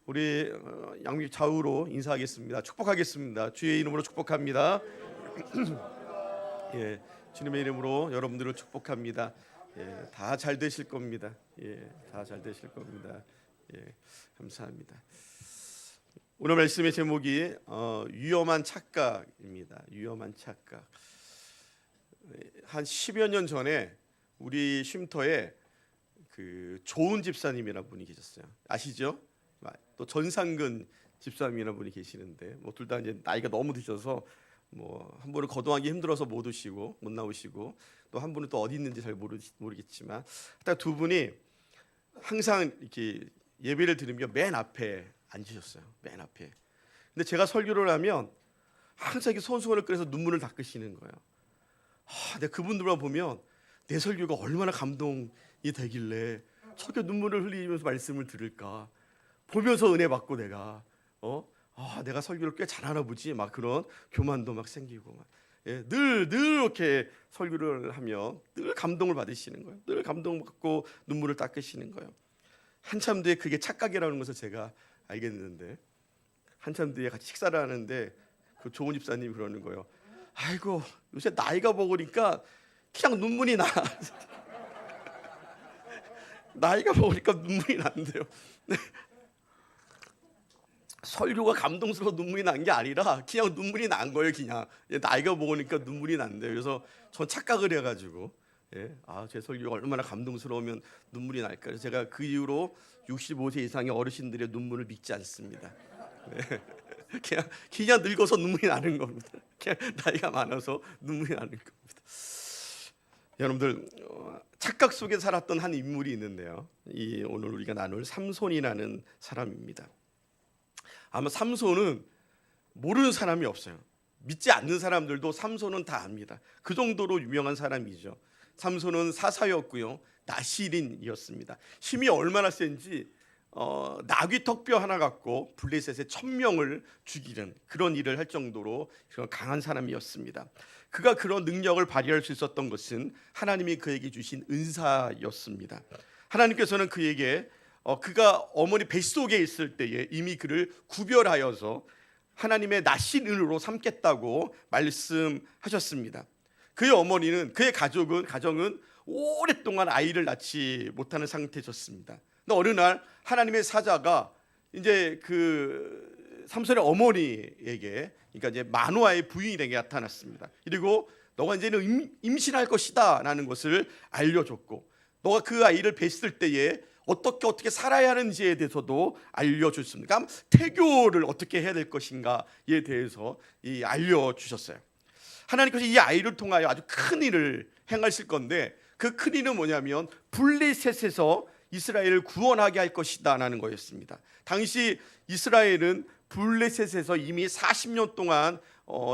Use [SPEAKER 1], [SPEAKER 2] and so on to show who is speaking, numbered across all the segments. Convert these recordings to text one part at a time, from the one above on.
[SPEAKER 1] 우리 양육 좌우로 인사하겠습니다. 축복하겠습니다. 주의 이름으로 축복합니다. 예, 주님의 이름으로 여러분들을 축복합니다. 다 잘 되실 겁니다. 다 잘 되실 겁니다. 감사합니다. 오늘 말씀의 제목이 위험한 착각입니다. 위험한 착각. 한 10여 년 전에 우리 쉼터에 그 조은 집사님이라는 분이 계셨어요. 아시죠? 또 전상근 집사님이라는 분이 계시는데 뭐 둘 다 이제 나이가 너무 드셔서 뭐 한 분은 거동하기 힘들어서 못 오시고 못 나오시고 또 한 분은 또 어디 있는지 잘 모르겠지만 딱 두 분이 항상 이렇게 예배를 드리며 맨 앞에 앉으셨어요. 맨 앞에. 근데 제가 설교를 하면 항상 이렇게 손수건을 꺼내서 눈물을 닦으시는 거예요. 내가 그분들만 보면 내 설교가 얼마나 감동이 되길래 저렇게 눈물을 흘리면서 말씀을 들을까 보면서 은혜 받고 내가 내가 설교를 꽤 잘하나 보지 막 그런 교만도 막 생기고 막. 늘 이렇게 설교를 하면 늘 감동을 받으시는 거예요. 늘 감동받고 눈물을 닦으시는 거예요. 한참 뒤에 그게 착각이라는 것을 제가 알겠는데 한참 뒤에 같이 식사를 하는데 그 조은 집사님이 그러는 거예요. 아이고 요새 나이가 먹으니까 그냥 눈물이 나. 나이가 먹으니까 눈물이 난대요. 설교가 감동스러워 눈물이 난 게 아니라 그냥 눈물이 난 거예요. 그냥 나이가 먹으니까 눈물이 난대요. 그래서 전 착각을 해가지고 제 설교가 얼마나 감동스러우면 눈물이 날까. 그래서 제가 그 이후로 65세 이상의 어르신들의 눈물을 믿지 않습니다. 그냥 늙어서 눈물이 나는 겁니다. 그냥 나이가 많아서 눈물이 나는 겁니다. 여러분들 착각 속에 살았던 한 인물이 있는데요. 오늘 우리가 나눌 삼손이라는 사람입니다. 아마 삼손은 모르는 사람이 없어요. 믿지 않는 사람들도 삼손은 다 압니다. 그 정도로 유명한 사람이죠. 삼손은 사사였고요. 나실인이었습니다. 힘이 얼마나 센지 나귀 턱뼈 하나 갖고 블레셋의 1000명을 죽이는 그런 일을 할 정도로 강한 사람이었습니다. 그가 그런 능력을 발휘할 수 있었던 것은 하나님이 그에게 주신 은사였습니다. 하나님께서는 그에게 그가 어머니 뱃속에 있을 때에 이미 그를 구별하여서 하나님의 나실인으로 삼겠다고 말씀하셨습니다. 그의 어머니는 그의 가정은 오랫동안 아이를 낳지 못하는 상태였습니다. 근데 어느 날 하나님의 사자가 이제 그 삼손의 어머니에게 그러니까 이제 마누아의 부인에게 나타났습니다. 그리고 너가 이제는 임신할 것이다라는 것을 알려줬고 너가 그 아이를 뵀을 때에 어떻게 살아야 하는지에 대해서도 알려줬습니다. 태교를 어떻게 해야 될 것인가에 대해서 알려주셨어요. 하나님께서 이 아이를 통하여 아주 큰 일을 행하실 건데 그 큰 일은 뭐냐면 블레셋에서 이스라엘을 구원하게 할 것이다라는 거였습니다. 당시 이스라엘은 블레셋에서 이미 40년 동안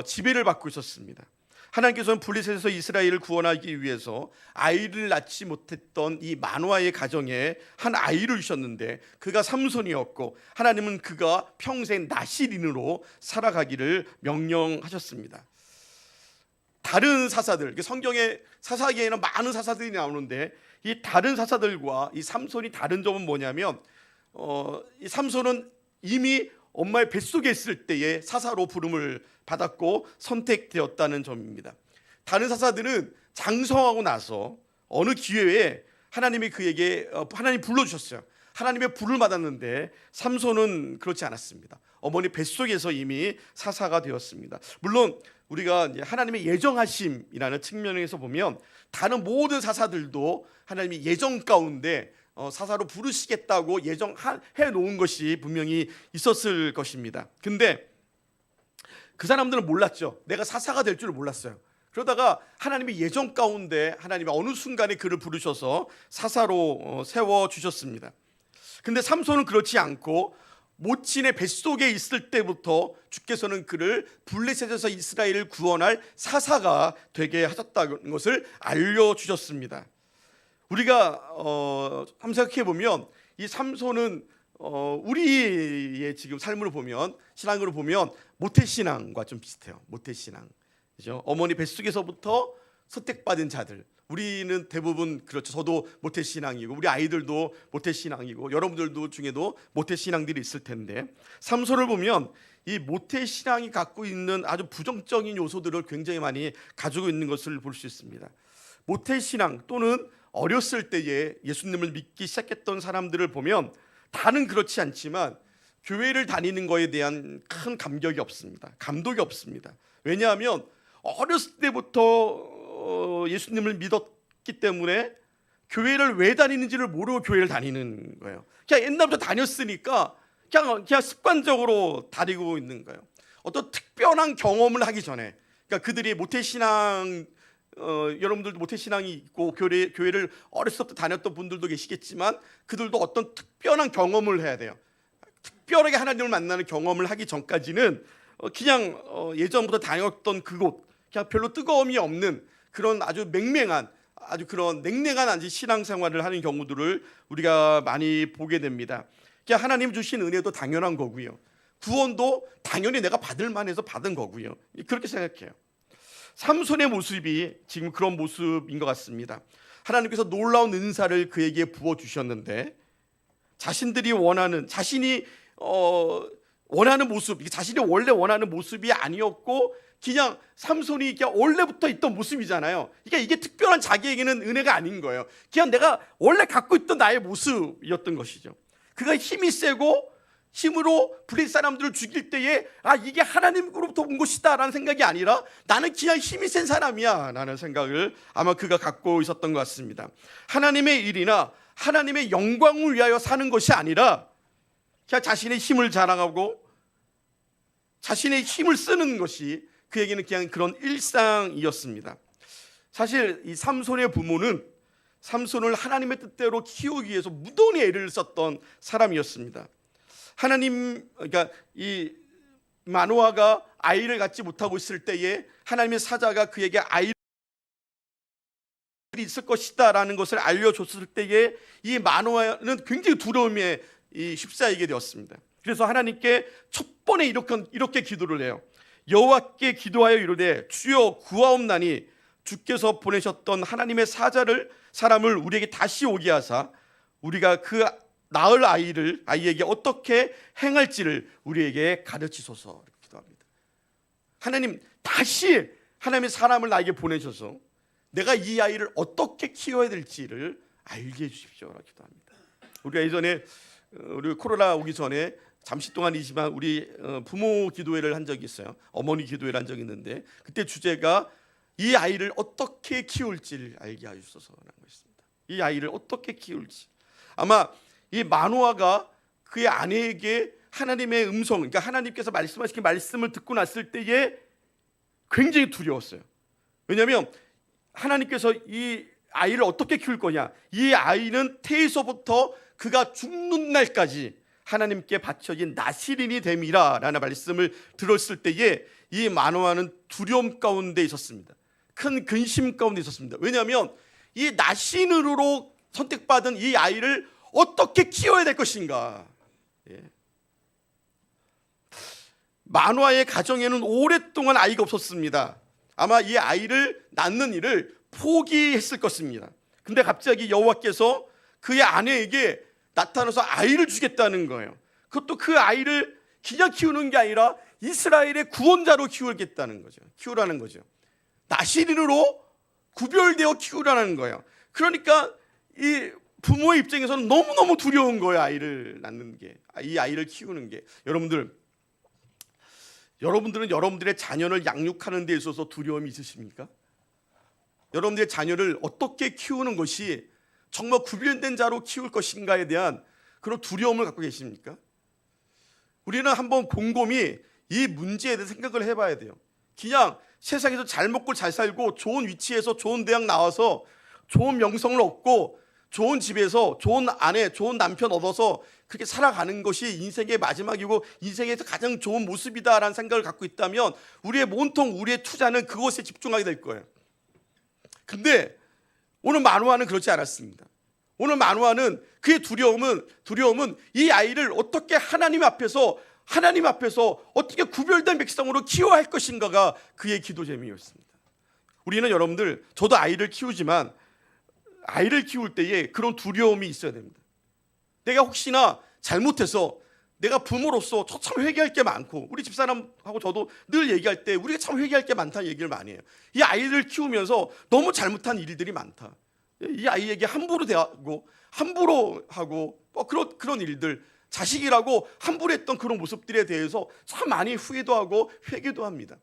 [SPEAKER 1] 지배를 받고 있었습니다. 하나님께서는 블레셋에서 이스라엘을 구원하기 위해서 아이를 낳지 못했던 이 마누아의 가정에 한 아이를 주셨는데 그가 삼손이었고 하나님은 그가 평생 나실인으로 살아가기를 명령하셨습니다. 다른 사사들, 성경에 사사기에는 많은 사사들이 나오는데 이 다른 사사들과 이 삼손이 다른 점은 뭐냐면 이 삼손은 이미 엄마의 뱃속에 있을 때에 사사로 부름을 받았고 선택되었다는 점입니다. 다른 사사들은 장성하고 나서 어느 기회에 하나님이 그에게 하나님 불러주셨어요. 하나님의 불을 받았는데 삼손은 그렇지 않았습니다. 어머니 뱃속에서 이미 사사가 되었습니다. 물론 우리가 하나님의 예정하심이라는 측면에서 보면 다른 모든 사사들도 하나님이 예정 가운데 사사로 부르시겠다고 예정해 놓은 것이 분명히 있었을 것입니다. 근데 그 사람들은 몰랐죠. 내가 사사가 될 줄을 몰랐어요. 그러다가 하나님의 예정 가운데 하나님이 어느 순간에 그를 부르셔서 사사로 세워주셨습니다. 근데 삼손은 그렇지 않고 모친의 뱃속에 있을 때부터 주께서는 그를 블레셋에서 이스라엘을 구원할 사사가 되게 하셨다는 것을 알려주셨습니다. 우리가 한번 생각해 보면 이 삼손은 우리의 지금 삶을 보면 신앙으로 보면 모태신앙과 좀 비슷해요. 모태신앙, 그죠? 어머니 뱃속에서부터 선택받은 자들, 우리는 대부분 그렇죠. 저도 모태신앙이고 우리 아이들도 모태신앙이고 여러분들도 중에도 모태신앙들이 있을 텐데, 삼손을 보면 이 모태신앙이 갖고 있는 아주 부정적인 요소들을 굉장히 많이 가지고 있는 것을 볼 수 있습니다. 모태신앙 또는 어렸을 때에 예수님을 믿기 시작했던 사람들을 보면 다는 그렇지 않지만 교회를 다니는 것에 대한 큰 감격이 없습니다. 감독이 없습니다. 왜냐하면 어렸을 때부터 예수님을 믿었기 때문에 교회를 왜 다니는지를 모르고 교회를 다니는 거예요. 그냥 옛날부터 다녔으니까 그냥 습관적으로 다니고 있는 거예요. 어떤 특별한 경험을 하기 전에, 그러니까 그들이 모태신앙, 여러분들도 모태신앙이 있고 교회를 어렸을 때부터 다녔던 분들도 계시겠지만 그들도 어떤 특별한 경험을 해야 돼요. 특별하게 하나님을 만나는 경험을 하기 전까지는 그냥 예전부터 다녔던 그곳, 그냥 별로 뜨거움이 없는 그런 아주 맹맹한, 아주 그런 냉랭한 신앙생활을 하는 경우들을 우리가 많이 보게 됩니다. 그냥 하나님 주신 은혜도 당연한 거고요, 구원도 당연히 내가 받을 만해서 받은 거고요, 그렇게 생각해요. 삼손의 모습이 지금 그런 모습인 것 같습니다. 하나님께서 놀라운 은사를 그에게 부어주셨는데 자신이 원하는 모습, 자신이 원래 원하는 모습이 아니었고 그냥 삼손이 그냥 원래부터 있던 모습이잖아요. 그러니까 이게 특별한 자기에게는 은혜가 아닌 거예요. 그냥 내가 원래 갖고 있던 나의 모습이었던 것이죠. 그가 힘이 세고 힘으로 블레셋 사람들을 죽일 때에 이게 하나님으로부터 온 것이다 라는 생각이 아니라 나는 그냥 힘이 센 사람이야 라는 생각을 아마 그가 갖고 있었던 것 같습니다. 하나님의 일이나 하나님의 영광을 위하여 사는 것이 아니라 그냥 자신의 힘을 자랑하고 자신의 힘을 쓰는 것이 그에게는 그냥 그런 일상이었습니다. 사실 이 삼손의 부모는 삼손을 하나님의 뜻대로 키우기 위해서 무던히 애를 썼던 사람이었습니다. 그러니까 이 마노아가 아이를 갖지 못하고 있을 때에 하나님의 사자가 그에게 아이를 있을 것이다 라는 것을 알려줬을 때에 이 마노아는 굉장히 두려움에 휩싸이게 되었습니다. 그래서 하나님께 첫 번에 이렇게 기도를 해요. 여호와께 기도하여 이르되 주여 구하옵나니 주께서 보내셨던 하나님의 사람을 우리에게 다시 오게 하사 우리가 그 낳을 아이에게 어떻게 행할지를 우리에게 가르치소서. 이렇게 기도합니다. 하나님, 다시 하나님의 사람을 나에게 보내셔서 내가 이 아이를 어떻게 키워야 될지를 알게 해주십시오. 라고 기도합니다. 우리가 예전에 우리 코로나 오기 전에 잠시 동안이지만 우리 부모 기도회를 한 적이 있어요. 어머니 기도회를 한 적이 있는데 그때 주제가 이 아이를 어떻게 키울지를 알게 하소서라는 것입니다. 이 아이를 어떻게 키울지. 아마 이 마노아가 그의 아내에게 하나님의 음성, 그러니까 하나님께서 말씀하신 말씀을 듣고 났을 때에 굉장히 두려웠어요. 왜냐하면 하나님께서 이 아이를 어떻게 키울 거냐, 이 아이는 태에서부터 그가 죽는 날까지 하나님께 바쳐진 나실인이 됨이라 라는 말씀을 들었을 때에 이 마노아는 두려움 가운데 있었습니다. 큰 근심 가운데 있었습니다. 왜냐하면 이 나신으로 선택받은 이 아이를 어떻게 키워야 될 것인가. 마노아의 가정에는 오랫동안 아이가 없었습니다. 아마 이 아이를 낳는 일을 포기했을 것입니다. 근데 갑자기 여호와께서 그의 아내에게 나타나서 아이를 주겠다는 거예요. 그것도 그 아이를 그냥 키우는 게 아니라 이스라엘의 구원자로 키우라는 거죠. 나실인으로 구별되어 키우라는 거예요. 그러니까 이 부모의 입장에서는 너무너무 두려운 거예요. 아이를 낳는 게, 이 아이를 키우는 게. 여러분들은 여러분들의 자녀를 양육하는 데 있어서 두려움이 있으십니까? 여러분들의 자녀를 어떻게 키우는 것이 정말 구별된 자로 키울 것인가에 대한 그런 두려움을 갖고 계십니까? 우리는 한번 곰곰이 이 문제에 대해 생각을 해봐야 돼요. 그냥 세상에서 잘 먹고 잘 살고 좋은 위치에서 좋은 대학 나와서 좋은 명성을 얻고 좋은 집에서 좋은 아내, 좋은 남편 얻어서 그렇게 살아가는 것이 인생의 마지막이고 인생에서 가장 좋은 모습이다라는 생각을 갖고 있다면 우리의 온통 우리의 투자는 그것에 집중하게 될 거예요. 근데 오늘 마노아는 그렇지 않았습니다. 오늘 마노아는 그의 두려움은 이 아이를 어떻게 하나님 앞에서 어떻게 구별된 백성으로 키워야 할 것인가가 그의 기도 제목이었습니다. 우리는 여러분들, 저도 아이를 키우지만 아이를 키울 때에 그런 두려움이 있어야 됩니다. 내가 혹시나 잘못해서, 내가 부모로서 저 참 회개할 게 많고, 우리 집사람하고 저도 늘 얘기할 때 우리가 참 회개할 게 많다는 얘기를 많이 해요. 이 아이를 키우면서 너무 잘못한 일들이 많다. 이 아이에게 함부로 대하고 함부로 하고 그런 일들, 자식이라고 함부로 했던 그런 모습들에 대해서 참 많이 후회도 하고 회개도 합니다.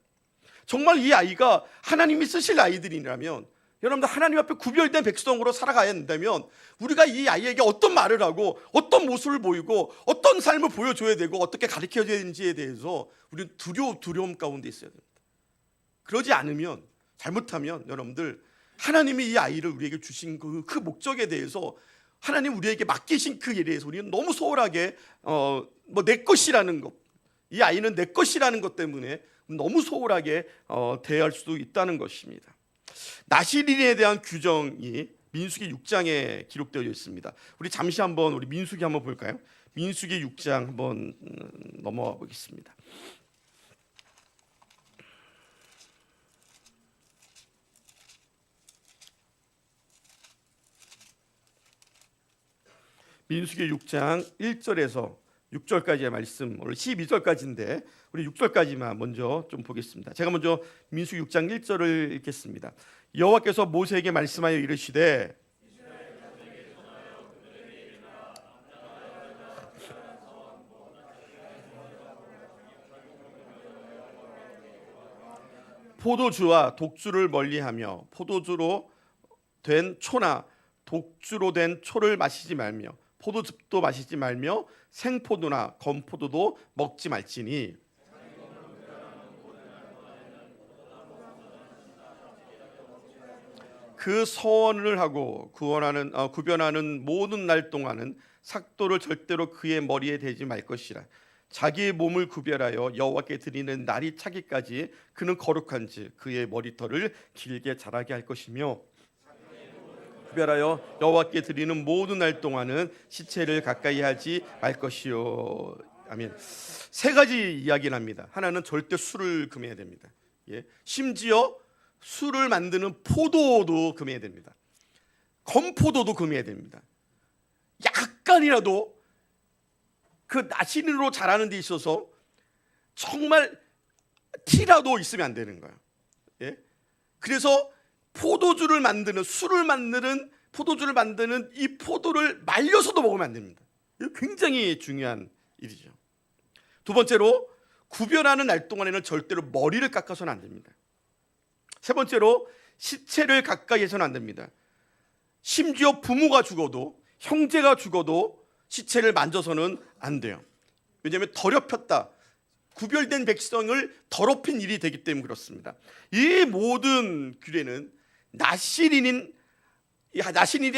[SPEAKER 1] 정말 이 아이가 하나님이 쓰실 아이들이라면, 여러분들 하나님 앞에 구별된 백성으로 살아가야 한다면, 우리가 이 아이에게 어떤 말을 하고 어떤 모습을 보이고 어떤 삶을 보여줘야 되고 어떻게 가르쳐야 되는지에 대해서 우리는 두려움 가운데 있어야 됩니다. 그러지 않으면, 잘못하면 여러분들, 하나님이 이 아이를 우리에게 주신 그 목적에 대해서, 하나님 우리에게 맡기신 그 일에 대해서 우리는 너무 소홀하게 내 것이라는 것, 이 아이는 내 것이라는 것 때문에 너무 소홀하게 대할 수도 있다는 것입니다. 나실인에 대한 규정이 민수기 6장에 기록되어 있습니다. 우리 잠시 한번 우리 민수기 한번 볼까요? 민수기 6장 한번 넘어가 보겠습니다. 민수기 6장 1절에서 6절까지의 말씀, 오늘 12절까지인데 우리 6절까지만 먼저 좀 보겠습니다. 제가 먼저 민수기 6장 1절을 읽겠습니다. 여호와께서 모세에게 말씀하여 이르시되, 포도주와 독주를 멀리하며 포도주로 된 초나 독주로 된 초를 마시지 말며 포도즙도 마시지 말며 생포도나 건포도도 먹지 말지니, 그 서원을 하고 구변하는 모든 날 동안은 삭도를 절대로 그의 머리에 대지 말 것이라. 자기의 몸을 구별하여 여호와께 드리는 날이 차기까지 그는 거룩한지 그의 머리털을 길게 자라게 할 것이며, 구별하여 여호와께 드리는 모든 날 동안은 시체를 가까이 하지 말 것이요. 아멘. 세 가지 이야기를 합니다. 하나는 절대 술을 금해야 됩니다. 심지어 술을 만드는 포도도 금해야 됩니다. 건포도도 금해야 됩니다. 약간이라도 그 나신으로 자라는 데 있어서 정말 티라도 있으면 안 되는 거예요. 그래서 포도주를 만드는, 포도주를 만드는 이 포도를 말려서도 먹으면 안 됩니다. 이거 굉장히 중요한 일이죠. 두 번째로, 구별하는 날 동안에는 절대로 머리를 깎아서는 안 됩니다. 세 번째로, 시체를 가까이 해서는 안 됩니다. 심지어 부모가 죽어도, 형제가 죽어도 시체를 만져서는 안 돼요. 왜냐하면 더럽혔다, 구별된 백성을 더럽힌 일이 되기 때문에 그렇습니다. 이 모든 규례는 나실인이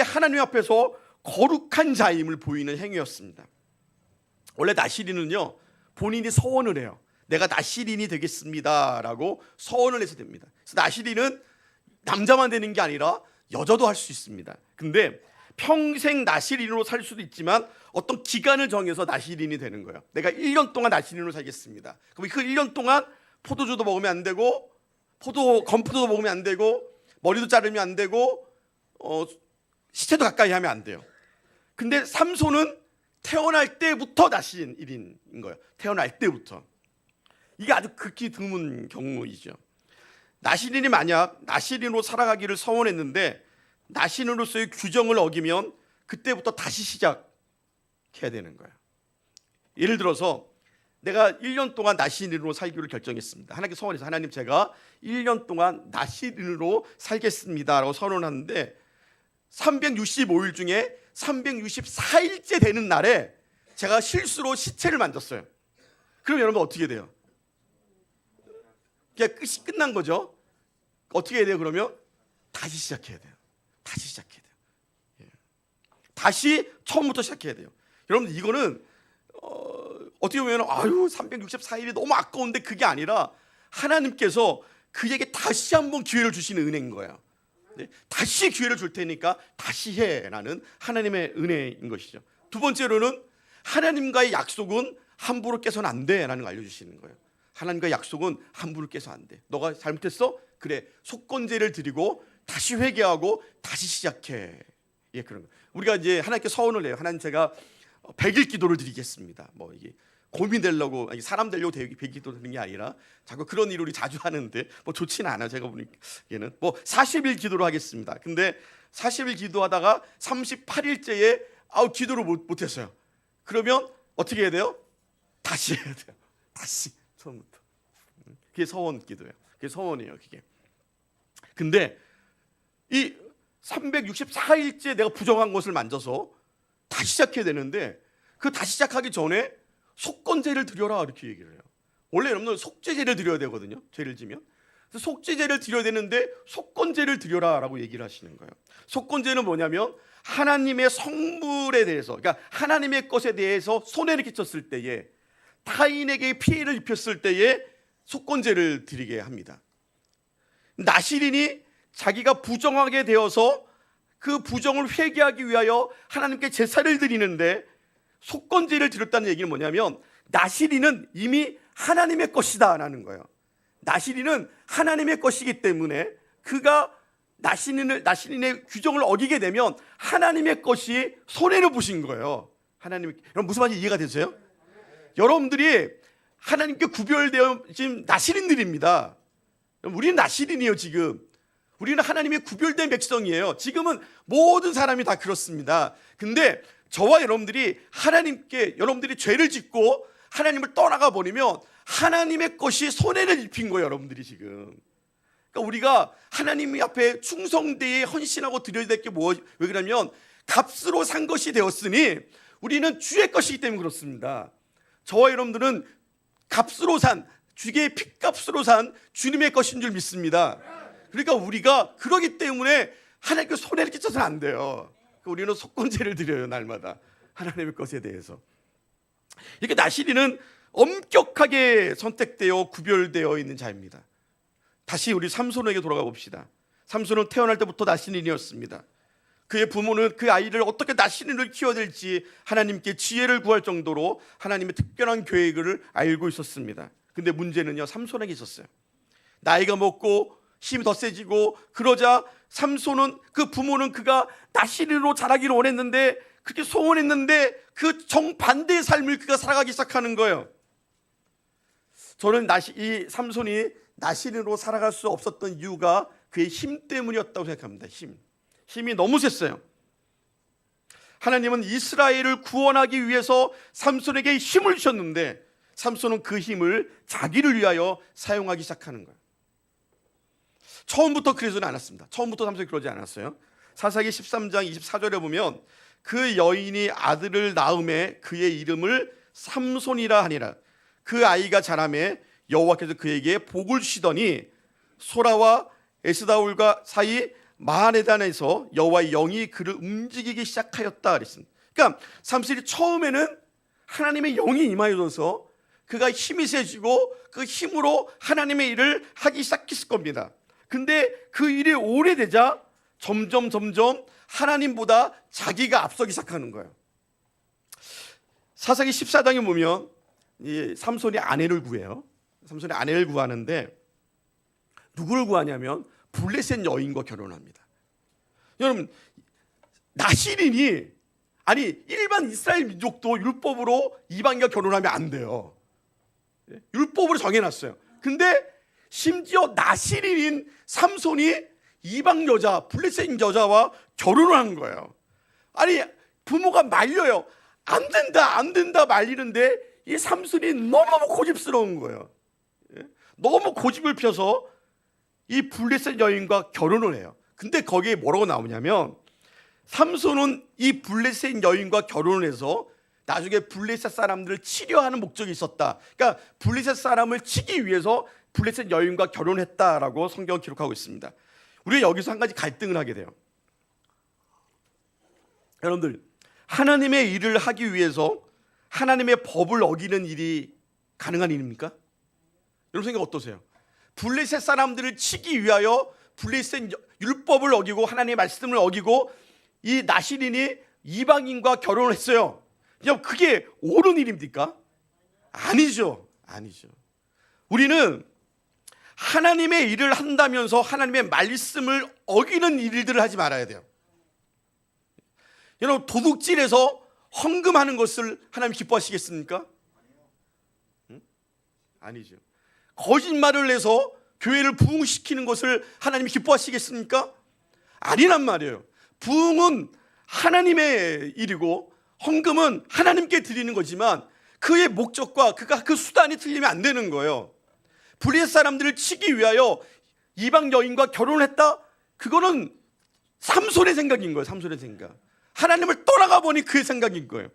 [SPEAKER 1] 하나님 앞에서 거룩한 자임을 보이는 행위였습니다. 원래 나실인은요, 본인이 서원을 해요. 내가 나실인이 되겠습니다라고 서원을 해서 됩니다. 그래서 나실인은 남자만 되는 게 아니라 여자도 할 수 있습니다. 근데 평생 나실인으로 살 수도 있지만 어떤 기간을 정해서 나실인이 되는 거예요. 내가 1년 동안 나실인으로 살겠습니다. 그럼 그 1년 동안 포도주도 먹으면 안 되고, 건포도도 먹으면 안 되고, 머리도 자르면 안 되고, 시체도 가까이 하면 안 돼요. 근데 삼손은 태어날 때부터 나실인인 거예요. 태어날 때부터. 이게 아주 극히 드문 경우이죠. 나실인이 만약 나실인으로 살아가기를 서원했는데 나실인으로서의 규정을 어기면 그때부터 다시 시작해야 되는 거예요. 예를 들어서 내가 1년 동안 나실인으로 살기로 결정했습니다. 하나님께 서원해서, 하나님 제가 1년 동안 나실인으로 살겠습니다라고 선언하는데 365일 중에 364일째 되는 날에 제가 실수로 시체를 만졌어요. 그럼 여러분 어떻게 돼요? 그냥 끝이 끝난 거죠. 어떻게 해야 돼요? 그러면 다시 시작해야 돼요. 다시 시작해야 돼요. 다시 처음부터 시작해야 돼요. 여러분 이거는 어떻게 보면 364일이 너무 아까운데, 그게 아니라 하나님께서 그에게 다시 한번 기회를 주시는 은혜인 거예요. 다시 기회를 줄 테니까 다시 해라는 하나님의 은혜인 것이죠. 두 번째로는 하나님과의 약속은 함부로 깨서는 안 돼라는 걸 알려주시는 거예요. 하나님과의 약속은 함부로 깨서 안 돼. 너가 잘못했어? 그래, 속건제를 드리고 다시 회개하고 다시 시작해. 예, 그런 거. 우리가 이제 하나님께 서원을 해요. 하나님, 제가 100일 기도를 드리겠습니다. 뭐 이게 고민되려고, 사람 되려고 100일 기도 드리는 게 아니라 자꾸 그런 일을 우리 자주 하는데 뭐 좋지는 않아. 제가 보니까는 뭐 40일 기도를 하겠습니다. 근데 40일 기도하다가 38일째에 기도를 못했어요. 그러면 어떻게 해야 돼요? 다시 해야 돼요. 다시 처음부터. 그게 서원 기도예요. 그게 서원이에요. 그게. 근데 이 364일째 내가 부정한 것을 만져서 다시 시작해야 되는데, 그 다시 시작하기 전에 속건제를 드려라 이렇게 얘기를 해요. 원래 여러분들 속죄제를 드려야 되거든요. 죄를 지면. 그래서 속죄제를 드려야 되는데 속건제를 드려라라고 얘기를 하시는 거예요. 속건제는 뭐냐면 하나님의 성물에 대해서, 그러니까 하나님의 것에 대해서 손해를 끼쳤을 때에, 타인에게 피해를 입혔을 때에 속건제를 드리게 합니다. 나실인이 자기가 부정하게 되어서 그 부정을 회개하기 위하여 하나님께 제사를 드리는데 속건제를 드렸다는 얘기는 뭐냐면, 나실인은 이미 하나님의 것이다 라는 거예요. 나실인은 하나님의 것이기 때문에 그가 나실인의 규정을 어기게 되면 하나님의 것이 손해를 보신 거예요. 여러분 무슨 말인지 이해가 되세요? 여러분들이 하나님께 구별되어 지금 나실인들입니다. 우리는 나실인이에요. 지금 우리는 하나님의 구별된 백성이에요. 지금은 모든 사람이 다 그렇습니다. 근데 저와 여러분들이 여러분들이 죄를 짓고 하나님을 떠나가 버리면 하나님의 것이 손해를 입힌 거예요. 여러분들이 지금. 그러니까 우리가 하나님 앞에 충성되이 헌신하고 드려야 될 게 왜 그러냐면, 값으로 산 것이 되었으니 우리는 주의 것이기 때문에 그렇습니다. 저와 여러분들은 값으로 산, 주의 핏값으로 산 주님의 것인 줄 믿습니다. 그러니까 우리가 그러기 때문에 하나님께 손해를 끼쳐서는 안 돼요. 우리는 속건제를 드려요. 날마다 하나님의 것에 대해서. 이렇게 나실인은 엄격하게 선택되어 구별되어 있는 자입니다. 다시 우리 삼손에게 돌아가 봅시다. 삼손은 태어날 때부터 나실인이었습니다. 그의 부모는 그 아이를 어떻게 나실인을 키워야 될지 하나님께 지혜를 구할 정도로 하나님의 특별한 계획을 알고 있었습니다. 근데 문제는요, 삼손에게 있었어요. 나이가 먹고 힘이 더 세지고 그러자 삼손은, 그 부모는 그가 나실인으로 자라기를 원했는데, 그렇게 소원했는데 그 정반대의 삶을 그가 살아가기 시작하는 거예요. 저는 이 삼손이 나실인으로 살아갈 수 없었던 이유가 그의 힘 때문이었다고 생각합니다. 힘이 너무 셌어요. 하나님은 이스라엘을 구원하기 위해서 삼손에게 힘을 주셨는데 삼손은 그 힘을 자기를 위하여 사용하기 시작하는 거예요. 처음부터 그러지는 않았습니다. 처음부터 삼손이 그러지 않았어요. 사사기 13장 24절에 보면, 그 여인이 아들을 낳음에 그의 이름을 삼손이라 하니라. 그 아이가 자라매 여호와께서 그에게 복을 주시더니 소라와 에스다올과 사이 마하네단에서 여호와의 영이 그를 움직이기 시작하였다 그랬습니다. 그러니까 삼손이 처음에는 하나님의 영이 임하여서 그가 힘이 세지고 그 힘으로 하나님의 일을 하기 시작했을 겁니다. 근데 그 일이 오래되자 점점 하나님보다 자기가 앞서기 시작하는 거예요. 사사기 14장에 보면 이 삼손이 아내를 구해요. 삼손이 아내를 구하는데 누구를 구하냐면 블레셋 여인과 결혼합니다. 여러분, 나실인이, 일반 이스라엘 민족도 율법으로 이방인과 결혼하면 안 돼요. 율법으로 정해놨어요. 근데 심지어 나실인인 삼손이 이방 여자, 블레셋 여자와 결혼을 한 거예요. 부모가 말려요. 안 된다 말리는데 이 삼손이 너무 고집스러운 거예요. 너무 고집을 펴서 이 블레셋 여인과 결혼을 해요. 근데 거기에 뭐라고 나오냐면, 삼손은 이 블레셋 여인과 결혼을 해서 나중에 블레셋 사람들을 치려하는 목적이 있었다. 그러니까 블레셋 사람을 치기 위해서 블레셋 여인과 결혼했다라고 성경은 기록하고 있습니다. 우리가 여기서 한 가지 갈등을 하게 돼요. 여러분들, 하나님의 일을 하기 위해서 하나님의 법을 어기는 일이 가능한 일입니까? 여러분 생각 어떠세요? 블레셋 사람들을 치기 위하여 블레셋 율법을 어기고 하나님의 말씀을 어기고 이 나실인이 이방인과 결혼을 했어요. 그게 옳은 일입니까? 아니죠. 우리는 하나님의 일을 한다면서 하나님의 말씀을 어기는 일들을 하지 말아야 돼요. 여러분, 도둑질해서 헌금하는 것을 하나님 기뻐하시겠습니까? 아니죠. 거짓말을 해서 교회를 부흥시키는 것을 하나님이 기뻐하시겠습니까? 아니란 말이에요. 부흥은 하나님의 일이고 헌금은 하나님께 드리는 거지만 그의 목적과 그 수단이 틀리면 안 되는 거예요. 블레셋 사람들을 치기 위하여 이방 여인과 결혼했다? 그거는 삼손의 생각인 거예요. 삼손의 생각. 하나님을 떠나가 보니 그의 생각인 거예요.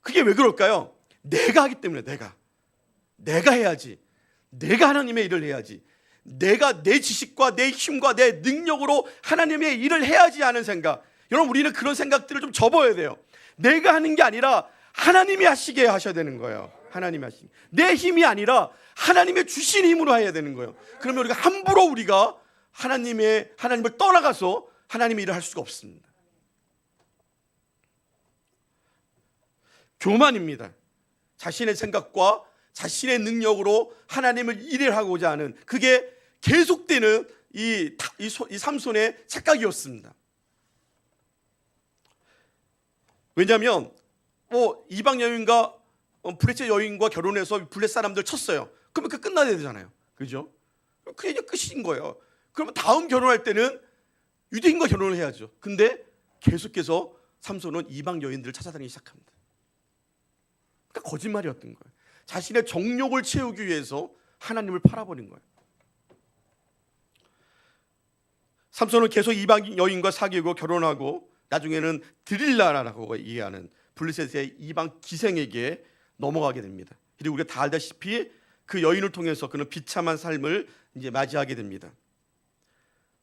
[SPEAKER 1] 그게 왜 그럴까요? 내가 하기 때문에. 내가 해야지. 내가 하나님의 일을 해야지. 내가 내 지식과 내 힘과 내 능력으로 하나님의 일을 해야지 하는 생각. 여러분, 우리는 그런 생각들을 좀 접어야 돼요. 내가 하는 게 아니라 하나님이 하시게 하셔야 되는 거예요. 하나님이 하시게. 내 힘이 아니라 하나님의 주신 힘으로 해야 되는 거예요. 그러면 우리가 함부로 하나님을 떠나가서 하나님의 일을 할 수가 없습니다. 교만입니다. 자신의 생각과 자신의 능력으로 하나님을 일하고자 하는, 그게 계속되는 이 삼손의 착각이었습니다. 왜냐하면 이방 여인과 블레셋 여인과 결혼해서 블레셋 사람들 쳤어요. 그러면 그 끝나야 되잖아요. 그죠? 그게 이제 끝인 거예요. 그러면 다음 결혼할 때는 유대인과 결혼을 해야죠. 근데 계속해서 삼손은 이방 여인들을 찾아다니기 시작합니다. 그러니까 거짓말이었던 거예요. 자신의 정욕을 채우기 위해서 하나님을 팔아버린 거예요. 삼손은 계속 이방 여인과 사귀고 결혼하고 나중에는 드릴라라고 이해하는 블레셋의 이방 기생에게 넘어가게 됩니다. 그리고 우리가 다 알다시피 그 여인을 통해서 그는 비참한 삶을 이제 맞이하게 됩니다.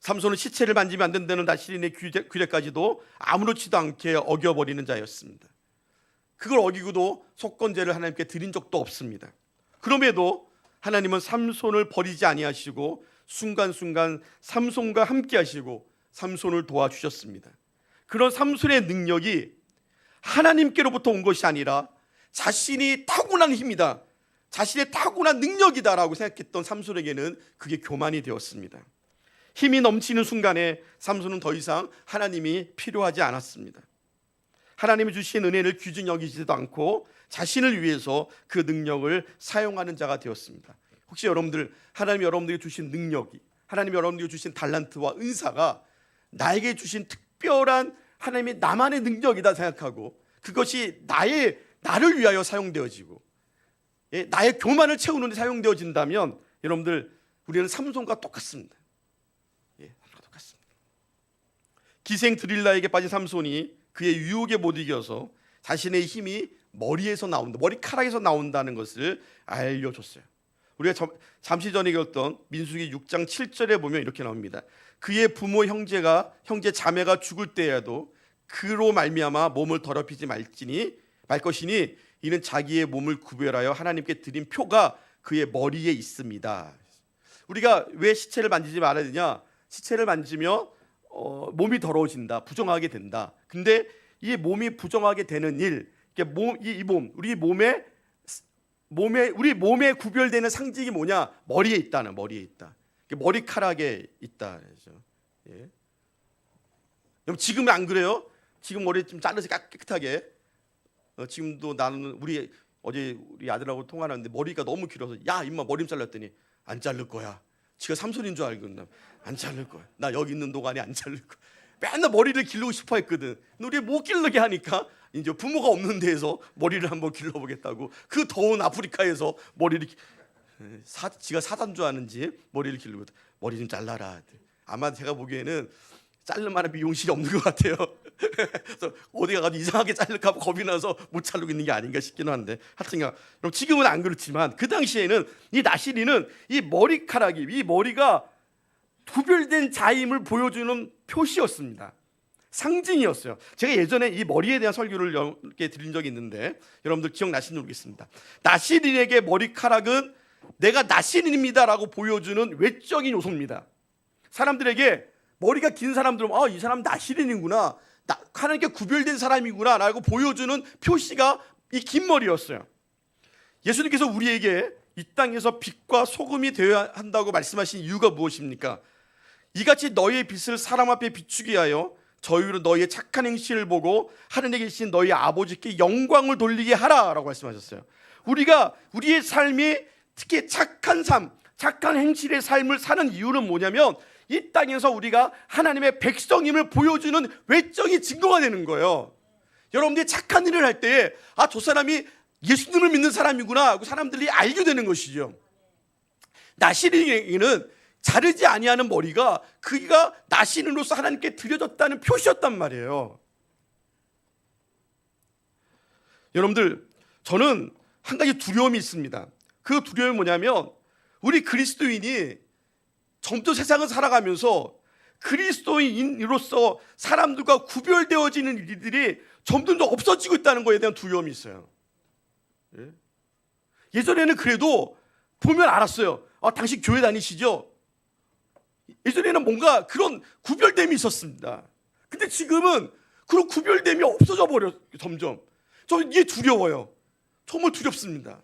[SPEAKER 1] 삼손은 시체를 만지면 안 된다는 나시린의 규례까지도 아무렇지도 않게 어겨버리는 자였습니다. 그걸 어기고도 속건제를 하나님께 드린 적도 없습니다. 그럼에도 하나님은 삼손을 버리지 아니하시고 순간순간 삼손과 함께 하시고 삼손을 도와주셨습니다. 그런 삼손의 능력이 하나님께로부터 온 것이 아니라 자신이 타고난 힘이다, 자신의 타고난 능력이다라고 생각했던 삼손에게는 그게 교만이 되었습니다. 힘이 넘치는 순간에 삼손은 더 이상 하나님이 필요하지 않았습니다. 하나님이 주신 은혜를 귀중히 여기지도 않고 자신을 위해서 그 능력을 사용하는 자가 되었습니다. 혹시 여러분들, 하나님이 여러분들에게 주신 능력이, 하나님이 여러분들에게 주신 달란트와 은사가 나에게 주신 특별한 하나님의 나만의 능력이다 생각하고 그것이 나를 위하여 사용되어지고 나의 교만을 채우는 데 사용되어진다면 여러분들, 우리는 삼손과 똑같습니다. 똑같습니다. 기생 드릴라에게 빠진 삼손이 그의 유혹에 못 이겨서 자신의 힘이 머리카락에서 나온다는 것을 알려줬어요. 우리가 잠시 전에 읽었던 민수기 6장 7절에 보면 이렇게 나옵니다. 그의 부모 형제 자매가 죽을 때에도 그로 말미암아 몸을 더럽히지 말 것이니 이는 자기의 몸을 구별하여 하나님께 드린 표가 그의 머리에 있습니다. 우리가 왜 시체를 만지지 말아야 되냐? 시체를 만지며 몸이 더러워진다, 부정하게 된다. 근데 이 몸이 부정하게 되는 일, 우리 몸에 구별되는 상징이 뭐냐? 머리에 있다. 머리카락에 있다. 예. 여러분, 지금은 안 그래요? 지금 머리 좀 자르서 깨끗하게. 지금도 나는 어제 우리 아들하고 통화하는데 머리가 너무 길어서 야 임마 머리 좀 잘랐더니 안 자를 거야. 지가 삼손인 줄 알고 안 자를 거야. 나 여기 있는 동안에 안 자를 거야. 맨날 머리를 기르고 싶어 했거든. 근데 우리 못 기르게 하니까 이제 부모가 없는 데에서 머리를 한번 길러보겠다고 그 더운 아프리카에서 지가 사단 줄 아는지 머리를 기르고 머리 좀 잘라라. 아마 제가 보기에는 자를 만한 미용실이 없는 것 같아요. 그래서 어디 가서 이상하게 자를까 봐 겁이 나서 못 자르고 있는 게 아닌가 싶기는 한데 하여튼가 지금은 안 그렇지만 그 당시에는 이 나시린은 이 머리가 구별된 자임을 보여주는 표시였습니다. 상징이었어요. 제가 예전에 이 머리에 대한 설교를 이렇게 드린 적이 있는데 여러분들 기억나시는지 모르겠습니다. 나시린에게 머리카락은 내가 나시린입니다라고 보여주는 외적인 요소입니다. 사람들에게 머리가 긴 사람들은 이 사람 나시린이구나, 하나님께 구별된 사람이구나 라고 보여주는 표시가 이 긴 머리였어요. 예수님께서 우리에게 이 땅에서 빛과 소금이 되어야 한다고 말씀하신 이유가 무엇입니까? 이같이 너희의 빛을 사람 앞에 비추게 하여 저희로 너희의 착한 행실을 보고 하늘에 계신 너희 아버지께 영광을 돌리게 하라라고 말씀하셨어요. 우리가 우리의 삶이 특히 착한 삶, 착한 행실의 삶을 사는 이유는 뭐냐면 이 땅에서 우리가 하나님의 백성임을 보여주는 외적인 증거가 되는 거예요. 여러분들이 착한 일을 할 때 저 사람이 예수님을 믿는 사람이구나 하고 사람들이 알게 되는 것이죠. 나시린에게는 자르지 아니하는 머리가 그가 나시린으로서 하나님께 드려졌다는 표시였단 말이에요. 여러분들, 저는 한 가지 두려움이 있습니다. 그 두려움이 뭐냐면 우리 그리스도인이 점점 세상을 살아가면서 그리스도인으로서 사람들과 구별되어지는 일들이 점점 더 없어지고 있다는 것에 대한 두려움이 있어요. 예전에는 그래도 보면 알았어요. 당신 교회 다니시죠? 예전에는 뭔가 그런 구별됨이 있었습니다. 근데 지금은 그런 구별됨이 없어져 버려. 점점 저는 이게 두려워요. 정말 두렵습니다.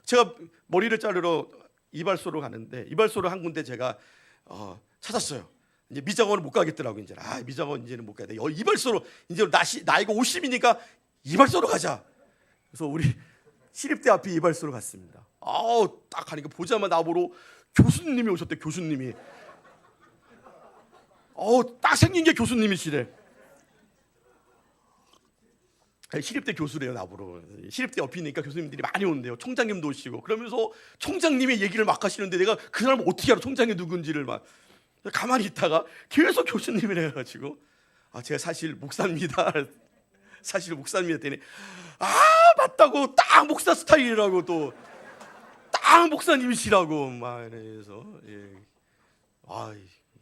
[SPEAKER 1] 제가 머리를 자르러 이발소로 가는데 이발소를 한 군데 제가 찾았어요. 이제 미장원을 못 가겠더라고요. 이제 미장원 이제는 못 가야 돼. 이발소로 이제 나이가 50이니까 이발소로 가자. 그래서 우리 시립대 앞에 이발소로 갔습니다. 딱 가니까 보자마자 나보러 교수님이 오셨대. 교수님이 딱 생긴 게 교수님이시래. 시립대 교수래요. 나보러. 시립대 옆이니까 교수님들이 많이 온대요. 총장님도 오시고. 그러면서 총장님의 얘기를 막 하시는데 내가 그 사람을 어떻게 알아? 총장이 누군지를 막 가만히 있다가 계속 교수님이래 해가지고 제가 사실 목사입니다. 사실 목사입니다 했더니 맞다고 딱 목사 스타일이라고 또 딱 목사님이시라고 막 이래서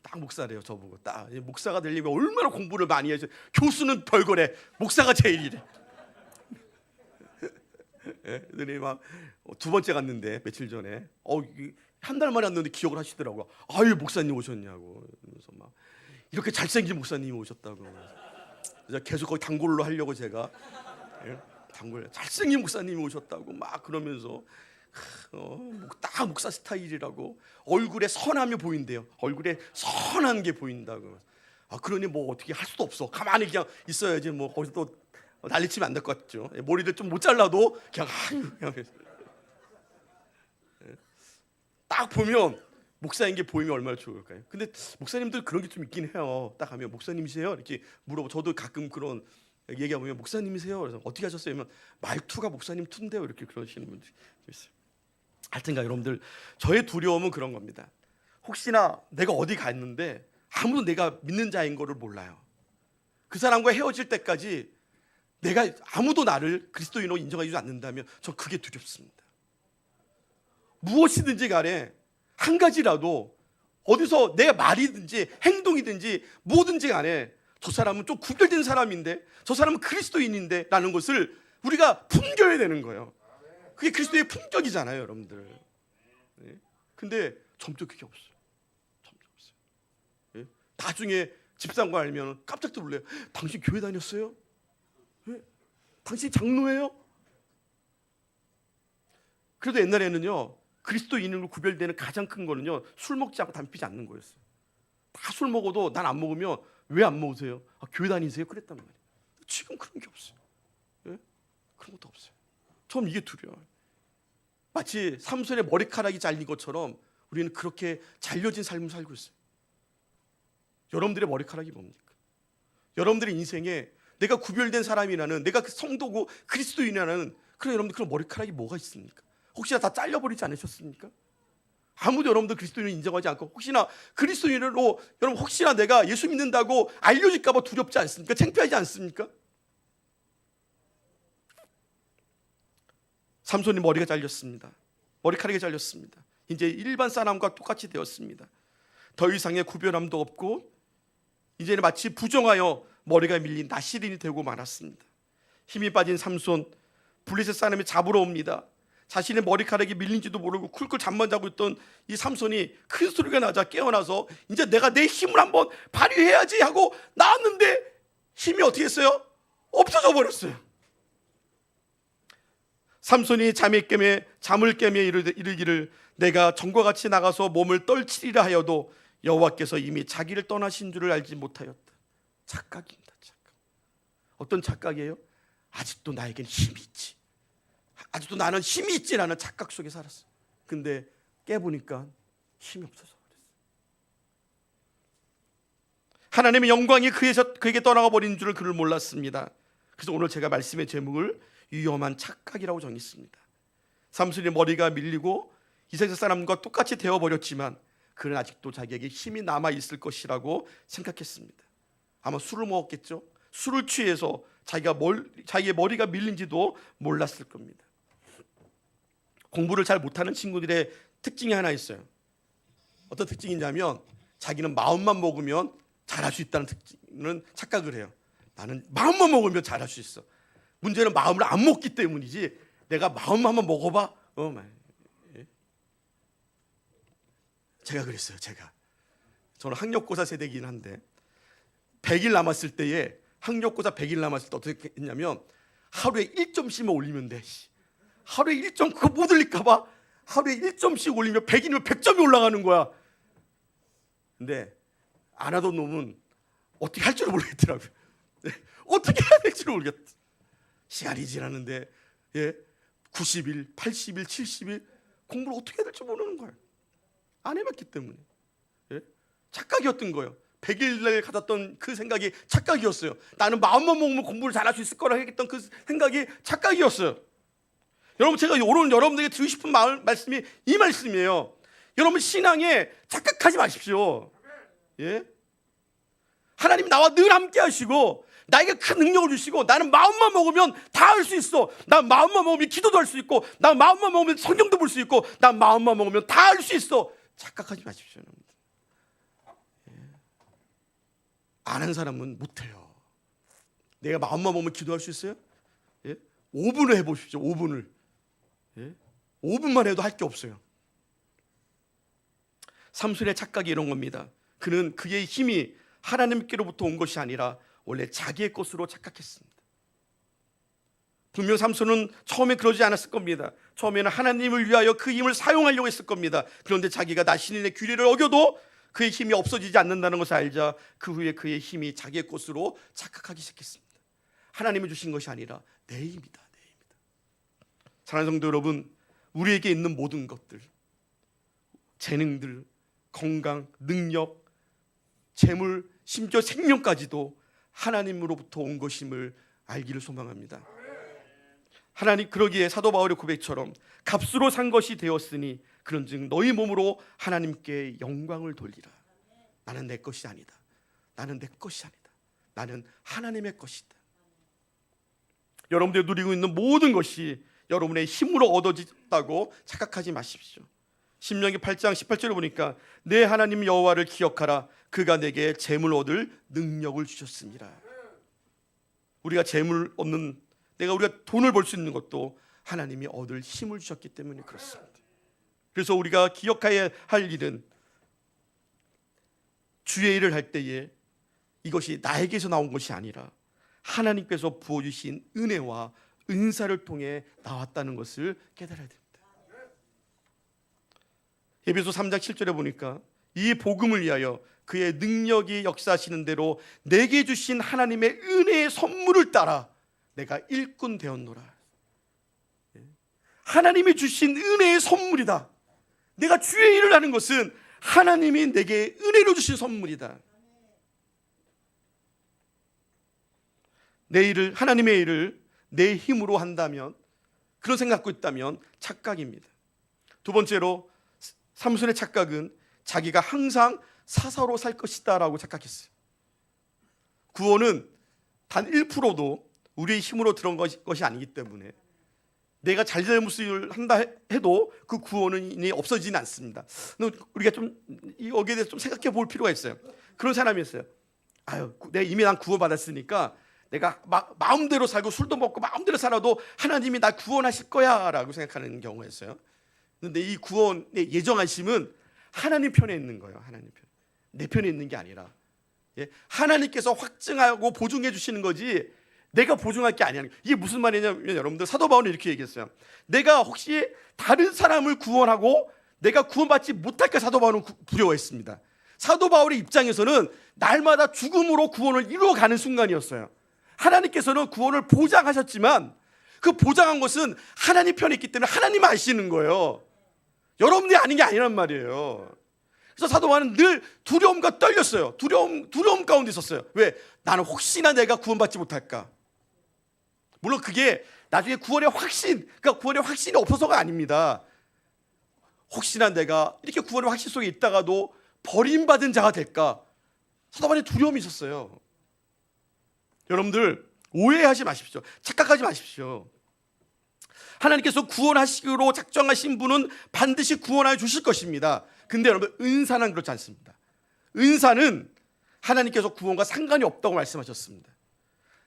[SPEAKER 1] 딱 목사래요. 저보고 딱 목사가 되려면 얼마나 공부를 많이 해서 교수는 별거래. 목사가 제일이래. 그랬더니 막 두 번째 갔는데 며칠 전에 한 달 만에 왔는데 기억을 하시더라고요. 목사님 오셨냐고. 그래서 막 이렇게 잘생긴 목사님이 오셨다고. 그래서 계속 거기 단골로 하려고 제가 단골 잘생긴 목사님이 오셨다고 막 그러면서 딱 목사 스타일이라고 얼굴에 선함이 보인대요. 얼굴에 선한 게 보인다고. 그러니 뭐 어떻게 할 수도 없어. 가만히 그냥 있어야지. 뭐 거기서 또 난리치면 안 될 것 같죠. 머리를 좀 못 잘라도 그냥 딱 보면 목사인 게 보이면 얼마나 좋을까요? 근데 목사님들 그런 게 좀 있긴 해요. 딱 하면 목사님이세요? 이렇게 물어보. 저도 가끔 그런 얘기하면 목사님이세요? 그래서 어떻게 하셨어요? 그러면 말투가 목사님 투인데요. 이렇게 그러시는 분들이 있어요. 하여튼가 여러분들, 저의 두려움은 그런 겁니다. 혹시나 내가 어디 갔는데 아무도 내가 믿는 자인 거를 몰라요. 그 사람과 헤어질 때까지 내가 아무도 나를 그리스도인으로 인정하지 않는다면 전 그게 두렵습니다. 무엇이든지 간에 한 가지라도 어디서 내 말이든지 행동이든지 뭐든지 간에 저 사람은 좀 구별된 사람인데 저 사람은 그리스도인인데 라는 것을 우리가 품겨야 되는 거예요. 그게 그리스도의 품격이잖아요, 여러분들. 근데 점점 그게 없어요. 점점 없어요. 나중에 집사람과 알면 깜짝도 놀래요. 당신 교회 다녔어요? 당신 장로예요? 그래도 옛날에는요, 그리스도인으로 구별되는 가장 큰 거는요, 술 먹지 않고 담배 피지 않는 거였어요. 다 술 먹어도 난 안 먹으면 왜 안 먹으세요? 교회 다니세요? 그랬단 말이에요. 지금 그런 게 없어요. 그런 것도 없어요. 전 이게 두려워요. 마치 삼손의 머리카락이 잘린 것처럼 우리는 그렇게 잘려진 삶을 살고 있어요. 여러분들의 머리카락이 뭡니까? 여러분들의 인생에 내가 구별된 사람이라는, 내가 성도고 그리스도인이라는 그런 여러분들 그런 머리카락이 뭐가 있습니까? 혹시나 다 잘려버리지 않으셨습니까? 아무도 여러분들 그리스도인을 인정하지 않고 혹시나 그리스도인으로 여러분 혹시나 내가 예수 믿는다고 알려질까 봐 두렵지 않습니까? 창피하지 않습니까? 삼손이 머리가 잘렸습니다. 머리카락이 잘렸습니다. 이제 일반 사람과 똑같이 되었습니다. 더 이상의 구별함도 없고 이제는 마치 부정하여 머리가 밀린 나시린이 되고 말았습니다. 힘이 빠진 삼손, 블레셋 사람이 잡으러 옵니다. 자신의 머리카락이 밀린지도 모르고 쿨쿨 잠만 자고 있던 이 삼손이 큰 소리가 나자 깨어나서 이제 내가 내 힘을 한번 발휘해야지 하고 나왔는데 힘이 어떻게 했어요? 없어져 버렸어요. 삼손이 잠을 깨며 이르기를 내가 전과 같이 나가서 몸을 떨치리라 하여도 여호와께서 이미 자기를 떠나신 줄을 알지 못하였다. 착각입니다. 착각. 어떤 착각이에요? 아직도 나에겐 힘이 있지, 아직도 나는 힘이 있지라는 착각 속에 살았어. 근데 깨보니까 힘이 없어서 그랬어. 하나님의 영광이 그에게 떠나가 버린 줄을 그를 몰랐습니다. 그래서 오늘 제가 말씀의 제목을 위험한 착각이라고 정했습니다. 삼손의 머리가 밀리고 이스라엘 사람과 똑같이 되어버렸지만 그는 아직도 자기에게 힘이 남아있을 것이라고 생각했습니다. 아마 술을 먹었겠죠. 술을 취해서 자기의 머리가 밀린지도 몰랐을 겁니다. 공부를 잘 못하는 친구들의 특징이 하나 있어요. 어떤 특징이냐면 자기는 마음만 먹으면 잘할 수 있다는 특징은 착각을 해요. 나는 마음만 먹으면 잘할 수 있어. 문제는 마음을 안 먹기 때문이지, 내가 마음만 한번 먹어봐. 제가 그랬어요. 저는 학력고사 세대이긴 한데 100일 남았을 때에, 학력고사 100일 남았을 때 어떻게 했냐면 하루에 1점씩만 올리면 돼. 하루에 1점, 그거 못 올릴까 봐 하루에 1점씩 올리면 100이면 100점이 올라가는 거야. 근데 안 하던 놈은 어떻게 할 줄을 모르겠더라고요. 어떻게 해야 될지를 모르겠다. 시간이 지나는데 90일, 80일, 70일 공부를 어떻게 해야 될지 모르는 거예요. 안 해봤기 때문에. 착각이었던 거예요. 100일날 가졌던 그 생각이 착각이었어요. 나는 마음만 먹으면 공부를 잘할 수 있을 거라 했던 그 생각이 착각이었어요. 여러분, 제가 오늘 여러분들에게 드리고 싶은 말씀이 이 말씀이에요. 여러분, 신앙에 착각하지 마십시오. 하나님 나와 늘 함께 하시고 나에게 큰 능력을 주시고, 나는 마음만 먹으면 다 할 수 있어. 난 마음만 먹으면 기도도 할 수 있고, 난 마음만 먹으면 성경도 볼 수 있고, 난 마음만 먹으면 다 할 수 있어. 착각하지 마십시오. 아는 사람은 못해요. 내가 마음만 먹으면 기도할 수 있어요? 5분을 해보십시오. 5분을. 5분만 해도 할 게 없어요. 삼손의 착각이 이런 겁니다. 그는 그의 힘이 하나님께로부터 온 것이 아니라 원래 자기의 것으로 착각했습니다. 분명 삼손은 처음에 그러지 않았을 겁니다. 처음에는 하나님을 위하여 그 힘을 사용하려고 했을 겁니다. 그런데 자기가 나신인의 규례를 어겨도 그의 힘이 없어지지 않는다는 것을 알자 그 후에 그의 힘이 자기의 것으로 착각하기 시작했습니다. 하나님이 주신 것이 아니라 내 힘이다, 내 힘이다. 사랑하는 성도 여러분, 우리에게 있는 모든 것들, 재능들, 건강, 능력, 재물, 심지어 생명까지도 하나님으로부터 온 것임을 알기를 소망합니다. 하나님, 그러기에 사도 바울의 고백처럼 값으로 산 것이 되었으니 그런즉 너희 몸으로 하나님께 영광을 돌리라. 나는 내 것이 아니다. 나는 내 것이 아니다. 나는 하나님의 것이다. 여러분들이 누리고 있는 모든 것이 여러분의 힘으로 얻어졌다고 착각하지 마십시오. 신명기 8장 18절에 보니까 내 하나님 여호와를 기억하라. 그가 내게 재물 얻을 능력을 주셨습니다. 우리가 재물 얻는, 우리가 돈을 벌 수 있는 것도 하나님이 얻을 힘을 주셨기 때문에 그렇습니다. 그래서 우리가 기억해야 할 일은 주의 일을 할 때에 이것이 나에게서 나온 것이 아니라 하나님께서 부어주신 은혜와 은사를 통해 나왔다는 것을 깨달아야 됩니다. 에베소 3장 7절에 보니까 이 복음을 위하여 그의 능력이 역사하시는 대로 내게 주신 하나님의 은혜의 선물을 따라 내가 일꾼 되었노라. 하나님이 주신 은혜의 선물이다. 내가 주의 일을 하는 것은 하나님이 내게 은혜로 주신 선물이다. 내 일을, 하나님의 일을 내 힘으로 한다면, 그런 생각 갖고 있다면 착각입니다. 두 번째로, 삼손의 착각은 자기가 항상 사사로 살 것이다 라고 착각했어요. 구원은 단 1%도 우리의 힘으로 들어온 것이 아니기 때문에 내가 잘잘못을 한다 해도 그 구원은 이미 없어지진 않습니다. 우리가 좀 여기에 대해서 좀 생각해 볼 필요가 있어요. 그런 사람이 있어요. 내가 이미 난 구원받았으니까 내가 마음대로 살고 술도 먹고 마음대로 살아도 하나님이 나 구원하실 거야 라고 생각하는 경우가 있어요. 그런데 이 구원의 예정하심은 하나님 편에 있는 거예요. 하나님 편. 내 편에 있는 게 아니라 하나님께서 확증하고 보증해 주시는 거지, 내가 보증할 게 아니야. 이게 무슨 말이냐면 여러분들 사도 바울은 이렇게 얘기했어요. 내가 혹시 다른 사람을 구원하고 내가 구원받지 못할까 사도 바울은 두려워했습니다. 사도 바울의 입장에서는 날마다 죽음으로 구원을 이루어가는 순간이었어요. 하나님께서는 구원을 보장하셨지만 그 보장한 것은 하나님 편에 있기 때문에 하나님 아시는 거예요. 여러분들이 아는 게 아니란 말이에요. 그래서 사도 바울은 늘 두려움과 떨렸어요. 두려움 가운데 있었어요. 왜? 나는 혹시나 내가 구원받지 못할까. 물론 그게 나중에 구원의 확신, 그러니까 구원의 확신이 없어서가 아닙니다. 혹시나 내가 이렇게 구원의 확신 속에 있다가도 버림받은 자가 될까. 사도 바울의 두려움이 있었어요. 여러분들 오해하지 마십시오. 착각하지 마십시오. 하나님께서 구원하시기로 작정하신 분은 반드시 구원하여 주실 것입니다. 근데 여러분 은사는 그렇지 않습니다. 은사는 하나님께서 구원과 상관이 없다고 말씀하셨습니다.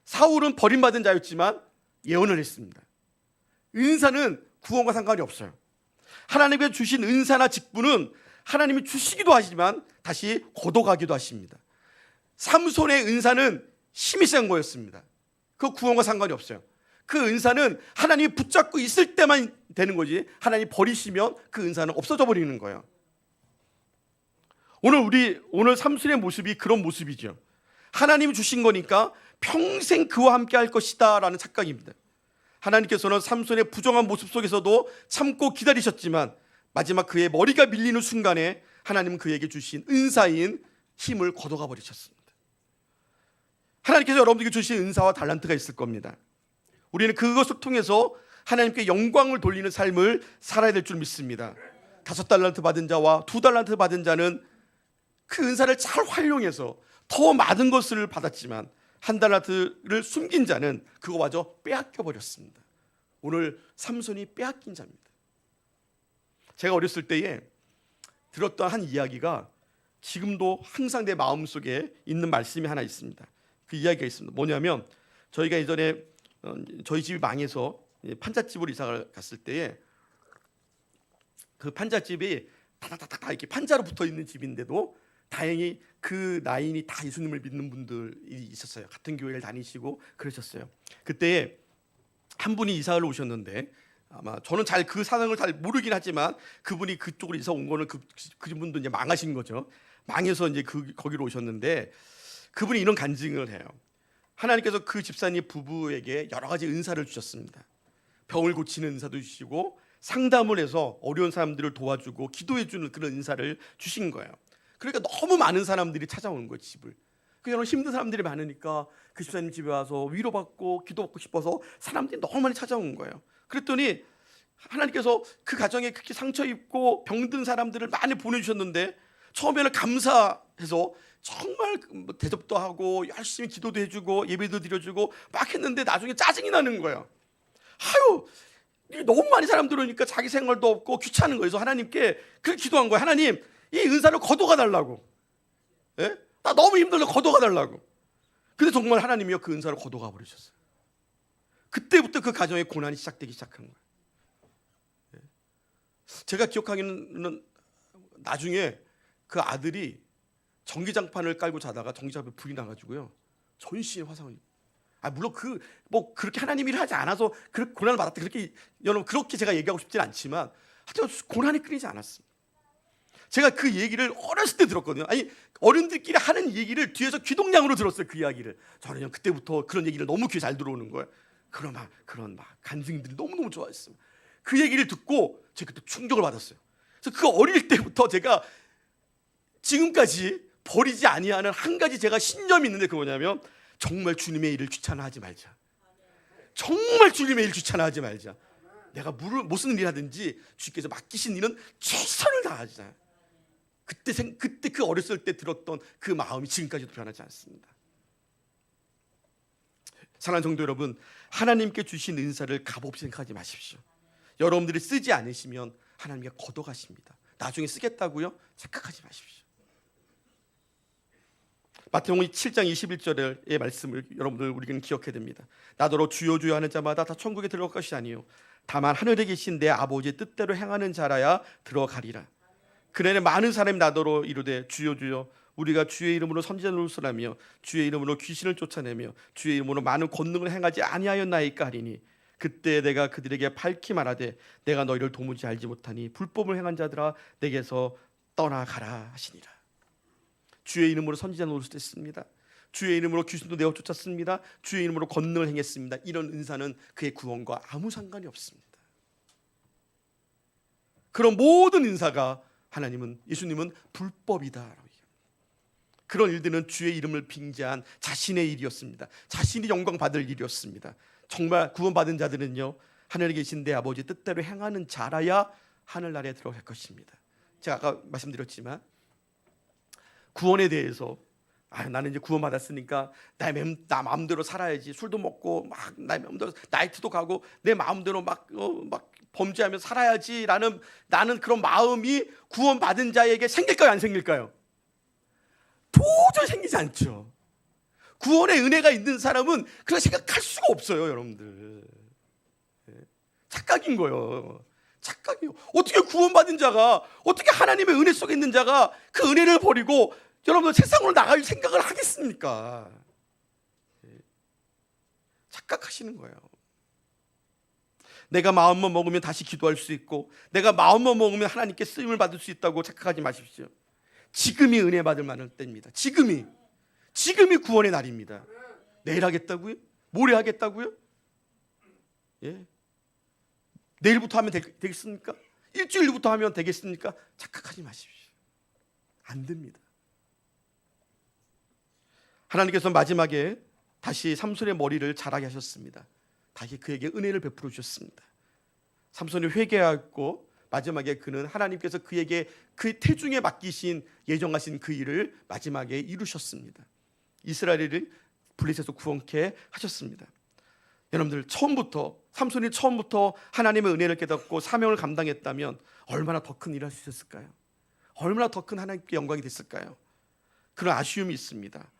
[SPEAKER 1] 사울은 버림받은 자였지만 예언을 했습니다. 은사는 구원과 상관이 없어요. 하나님께서 주신 은사나 직분은 하나님이 주시기도 하지만 다시 걷어가기도 하십니다. 삼손의 은사는 힘이 센 거였습니다. 그 구원과 상관이 없어요. 그 은사는 하나님이 붙잡고 있을 때만 되는 거지 하나님이 버리시면 그 은사는 없어져 버리는 거예요. 오늘 삼손의 모습이 그런 모습이죠. 하나님이 주신 거니까 평생 그와 함께 할 것이다 라는 착각입니다. 하나님께서는 삼손의 부정한 모습 속에서도 참고 기다리셨지만 마지막 그의 머리가 밀리는 순간에 하나님은 그에게 주신 은사인 힘을 걷어가 버리셨습니다. 하나님께서 여러분들에게 주신 은사와 달란트가 있을 겁니다. 우리는 그것을 통해서 하나님께 영광을 돌리는 삶을 살아야 될 줄 믿습니다. 5달란트 받은 자와 2달란트 받은 자는 그 은사를 잘 활용해서 더 많은 것을 받았지만 1달란트를 숨긴 자는 그거마저 빼앗겨 버렸습니다. 오늘 삼손이 빼앗긴 자입니다. 제가 어렸을 때에 들었던 한 이야기가 지금도 항상 내 마음속에 있는 말씀이 하나 있습니다. 그 이야기가 있습니다. 뭐냐면 저희가 예전에 저희 집이 망해서 판잣집으로 이사를 갔을 때에 그 판잣집이 다다다다 이렇게 판자로 붙어 있는 집인데도 다행히 그 라인이 다 예수님을 믿는 분들이 있었어요. 같은 교회를 다니시고 그러셨어요. 그때 한 분이 이사를 오셨는데 아마 저는 잘 그 사정을 잘 모르긴 하지만 그분이 그쪽으로 이사 온 거는 그분도 이제 망하신 거죠. 망해서 이제 거기로 오셨는데 그분이 이런 간증을 해요. 하나님께서 그 집사님 부부에게 여러 가지 은사를 주셨습니다. 병을 고치는 은사도 주시고 상담을 해서 어려운 사람들을 도와주고 기도해 주는 그런 은사를 주신 거예요. 그러니까 너무 많은 사람들이 찾아오는 거예요, 집을. 그냥 힘든 사람들이 많으니까 그 집사님 집에 와서 위로받고 기도받고 싶어서 사람들이 너무 많이 찾아온 거예요. 그랬더니 하나님께서 그 가정에 그렇게 상처 입고 병든 사람들을 많이 보내주셨는데 처음에는 감사해서 정말 대접도 하고 열심히 기도도 해주고 예배도 드려주고 막 했는데 나중에 짜증이 나는 거예요. 아유, 너무 많이 사람들 오니까 자기 생활도 없고 귀찮은 거예요. 그래서 하나님께 그렇게 기도한 거예요. 하나님, 이 은사를 거둬가 달라고. 예? 나 너무 힘들어 거둬가 달라고. 근데 정말 하나님이요 그 은사를 거둬가 버리셨어요. 그때부터 그 가정의 고난이 시작되기 시작한 거예요. 예? 제가 기억하기는 나중에 그 아들이 전기장판을 깔고 자다가 전기장판에 불이 나가지고요 전신에 화상을. 물론 그렇게 하나님 일을 하지 않아서 그렇게 고난을 받았다 여러분 그렇게 제가 얘기하고 싶진 않지만 하여튼 고난이 끊이지 않았습니다. 제가 그 얘기를 어렸을 때 들었거든요. 어른들끼리 하는 얘기를 뒤에서 귀동냥으로 들었어요. 그 이야기를. 저는 그때부터 그런 얘기를 너무 귀에 잘 들어오는 거예요. 그런 간증들이 너무너무 좋아했어요. 그 얘기를 듣고 제가 그때 충격을 받았어요. 그래서 그 어릴 때부터 제가 지금까지 버리지 아니하는 한 가지 제가 신념이 있는데 그거 뭐냐면 정말 주님의 일을 귀찮아하지 말자. 정말 주님의 일을 귀찮아하지 말자. 내가 무슨 일 하든지 주께서 맡기신 일은 최선을 다하자. 그때 그 어렸을 때 들었던 그 마음이 지금까지도 변하지 않습니다. 사랑하는 성도 여러분, 하나님께 주신 은사를 값없이 생각하지 마십시오. 여러분들이 쓰지 않으시면 하나님께 걷어가십니다. 나중에 쓰겠다고요? 착각하지 마십시오. 마태복음 7장 21절의 말씀을 여러분들 우리는 기억해야 됩니다. 나더러 주여 주여 하는 자마다 다 천국에 들어갈 것이 아니요 다만 하늘에 계신 내 아버지의 뜻대로 행하는 자라야 들어가리라. 그날에 많은 사람이 나더러 이르되 주여 주여 우리가 주의 이름으로 선지자 노릇을 하며 주의 이름으로 귀신을 쫓아내며 주의 이름으로 많은 권능을 행하지 아니하였나이까 하리니 그때 내가 그들에게 밝히 말하되 내가 너희를 도무지 알지 못하니 불법을 행한 자들아 내게서 떠나가라 하시니라. 주의 이름으로 선지자 노릇을 했습니다. 주의 이름으로 귀신도 내어 쫓았습니다. 주의 이름으로 권능을 행했습니다. 이런 은사는 그의 구원과 아무 상관이 없습니다. 그런 모든 은사가 예수님은 불법이다라고 얘기합니다. 그런 일들은 주의 이름을 빙자한 자신의 일이었습니다. 자신이 영광 받을 일이었습니다. 정말 구원받은 자들은요, 하늘에 계신 내 아버지 뜻대로 행하는 자라야 하늘나라에 들어갈 것입니다. 제가 아까 말씀드렸지만 구원에 대해서 나는 이제 구원받았으니까 나 마음대로 살아야지, 술도 먹고 막 내 마음대로 나이트도 가고 내 마음대로 막 범죄하며 살아야지라는 나는 그런 마음이 구원받은 자에게 생길까요, 안 생길까요? 도저히 생기지 않죠. 구원의 은혜가 있는 사람은 그렇게 생각할 수가 없어요, 여러분들. 착각인 거예요. 착각이요. 어떻게 구원받은 자가, 어떻게 하나님의 은혜 속에 있는 자가 그 은혜를 버리고 여러분들 세상으로 나갈 생각을 하겠습니까? 착각하시는 거예요. 내가 마음만 먹으면 다시 기도할 수 있고 내가 마음만 먹으면 하나님께 쓰임을 받을 수 있다고 착각하지 마십시오. 지금이 은혜 받을 만한 때입니다. 지금이 구원의 날입니다. 내일 하겠다고요? 모레 하겠다고요? 예. 내일부터 하면 되겠습니까? 일주일부터 하면 되겠습니까? 착각하지 마십시오. 안 됩니다. 하나님께서 마지막에 다시 삼손의 머리를 자라게 하셨습니다. 다시 그에게 은혜를 베풀어 주셨습니다. 삼손이 회개하고 마지막에 그는 하나님께서 그에게 그 태중에 맡기신 예정하신 그 일을 마지막에 이루셨습니다. 이스라엘을 블레셋에서 구원케 하셨습니다. 여러분들 삼손이 처음부터 하나님의 은혜를 깨닫고 사명을 감당했다면 얼마나 더 큰 일을 할 수 있었을까요? 얼마나 더 큰 하나님께 영광이 됐을까요? 그런 아쉬움이 있습니다.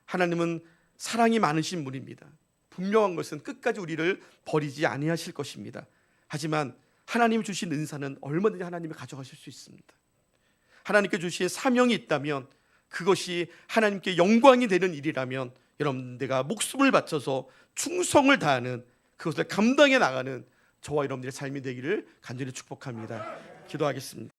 [SPEAKER 1] 하나님은 사랑이 많으신 분입니다. 분명한 것은 끝까지 우리를 버리지 아니하실 것입니다. 하지만 하나님 주신 은사는 얼마든지 하나님이 가져가실 수 있습니다. 하나님께 주신 사명이 있다면 그것이 하나님께 영광이 되는 일이라면 여러분, 내가 목숨을 바쳐서 충성을 다하는 그것을 감당해 나가는 저와 여러분들의 삶이 되기를 간절히 축복합니다. 기도하겠습니다.